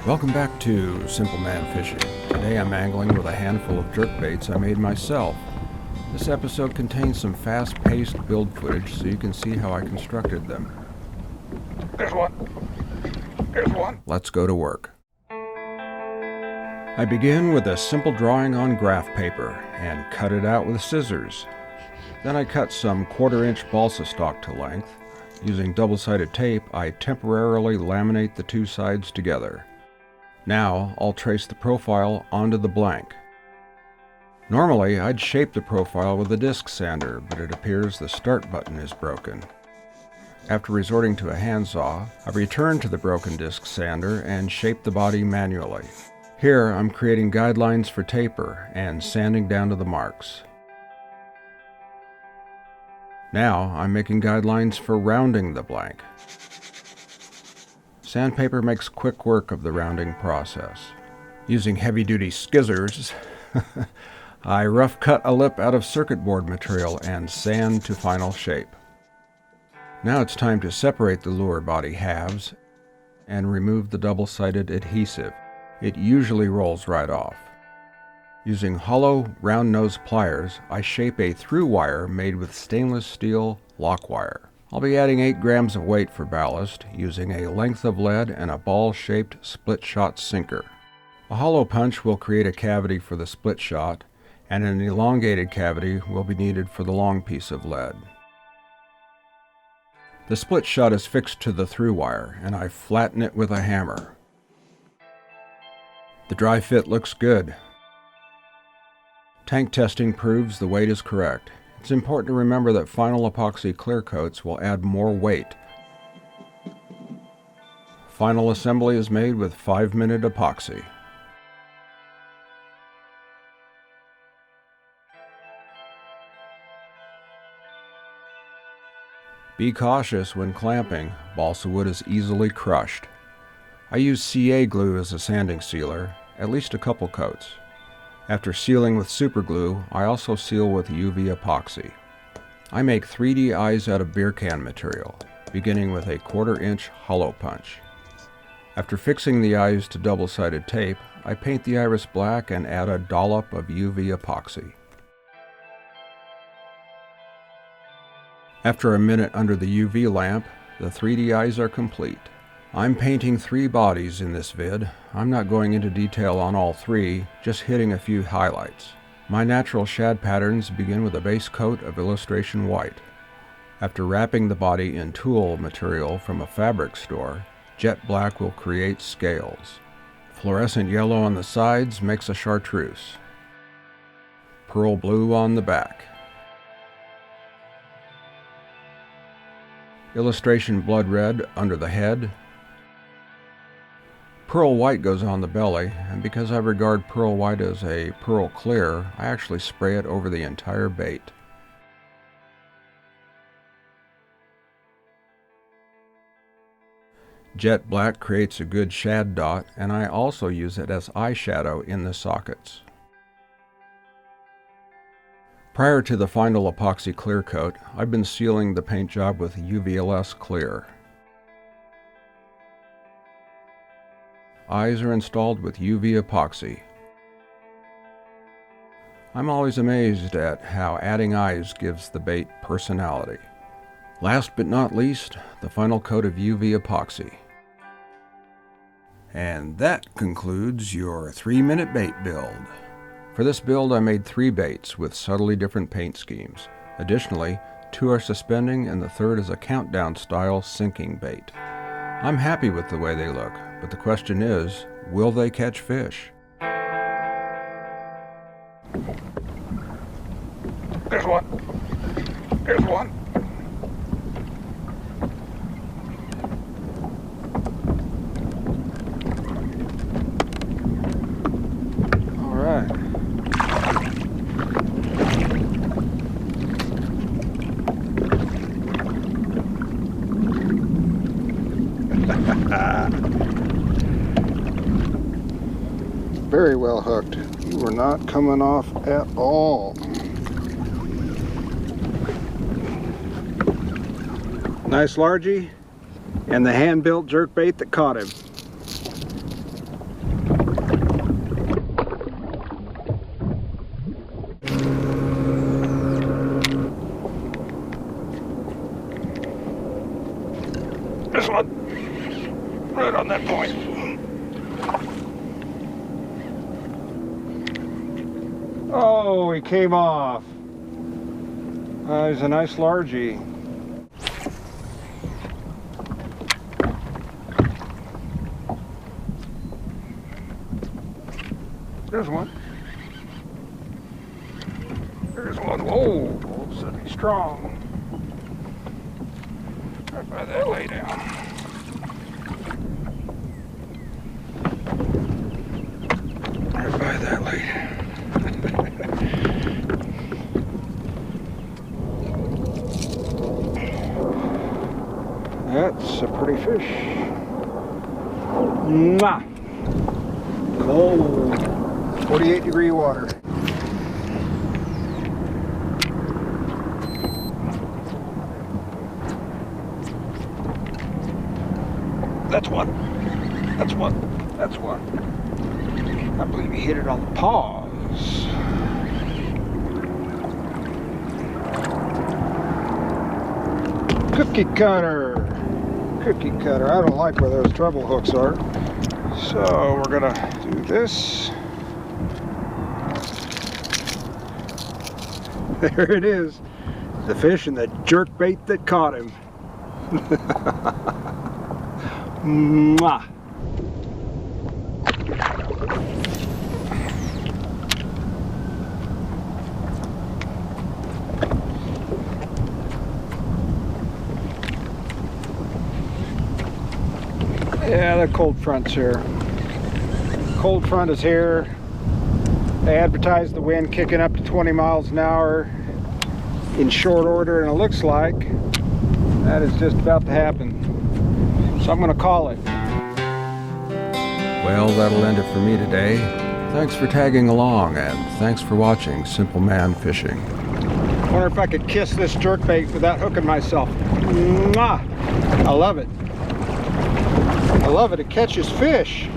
Welcome back to Simple Man Fishing. Today I'm angling with a handful of jerkbaits I made myself. This episode contains some fast-paced build footage so you can see how I constructed them. There's one. There's one. Let's go to work. I begin with a simple drawing on graph paper and cut it out with scissors. Then I cut some 1/4-inch balsa stalk to length. Using double-sided tape, I temporarily laminate the two sides together. Now, I'll trace the profile onto the blank. Normally, I'd shape the profile with a disc sander, but it appears the start button is broken. After resorting to a handsaw, I return to the broken disc sander and shape the body manually. Here, I'm creating guidelines for taper and sanding down to the marks. Now, I'm making guidelines for rounding the blank. Sandpaper makes quick work of the rounding process. Using heavy-duty skizzers, I rough cut a lip out of circuit board material and sand to final shape. Now it's time to separate the lure body halves and remove the double-sided adhesive. It usually rolls right off. Using hollow, round-nosed pliers, I shape a through wire made with stainless steel lock wire. I'll be adding 8 grams of weight for ballast, using a length of lead and a ball-shaped split-shot sinker. A hollow punch will create a cavity for the split shot, and an elongated cavity will be needed for the long piece of lead. The split shot is fixed to the through wire, and I flatten it with a hammer. The dry fit looks good. Tank testing proves the weight is correct. It's important to remember that final epoxy clear coats will add more weight. Final assembly is made with 5-minute epoxy. Be cautious when clamping. Balsa wood is easily crushed. I use CA glue as a sanding sealer, at least a couple coats. After sealing with super glue, I also seal with UV epoxy. I make 3D eyes out of beer can material, beginning with a 1/4-inch hollow punch. After fixing the eyes to double-sided tape, I paint the iris black and add a dollop of UV epoxy. After a minute under the UV lamp, the 3D eyes are complete. I'm painting 3 bodies in this vid. I'm not going into detail on all 3, just hitting a few highlights. My natural shad patterns begin with a base coat of illustration white. After wrapping the body in tulle material from a fabric store, jet black will create scales. Fluorescent yellow on the sides makes a chartreuse. Pearl blue on the back. Illustration blood red under the head. Pearl white goes on the belly, and because I regard pearl white as a pearl clear, I actually spray it over the entire bait. Jet black creates a good shad dot, and I also use it as eyeshadow in the sockets. Prior to the final epoxy clear coat, I've been sealing the paint job with UVLS clear. Eyes are installed with UV epoxy. I'm always amazed at how adding eyes gives the bait personality. Last but not least, the final coat of UV epoxy. And that concludes your 3-minute bait build. For this build, I made 3 baits with subtly different paint schemes. Additionally, 2 are suspending and the third is a countdown style sinking bait. I'm happy with the way they look, but the question is, will they catch fish? There's one. There's one. All right. Very well hooked. You were not coming off at all. Nice largie, and the hand-built jerkbait that caught him. There's one. Right on that point. Oh, he came off. He's a nice largie. There's one. There's one. Whoa. All of a sudden he's strong. Right by that lay down. Right by that lay down. That's a pretty fish. Mwah! Cold. 48-degree water. That's one. That's one. That's one. I believe he hit it on the paws. Cookie cutter. Cookie cutter. I don't like where those treble hooks are. So we're gonna do this. There it is. The fish and the jerk bait that caught him. Mwah. Yeah, the cold front's here. Cold front is here. They advertised the wind kicking up to 20 miles an hour in short order, and it looks like that is just about to happen. So I'm going to call it. Well, that'll end it for me today. Thanks for tagging along, and thanks for watching Simple Man Fishing. I wonder if I could kiss this jerkbait without hooking myself. Mwah! I love it. I love it. It catches fish.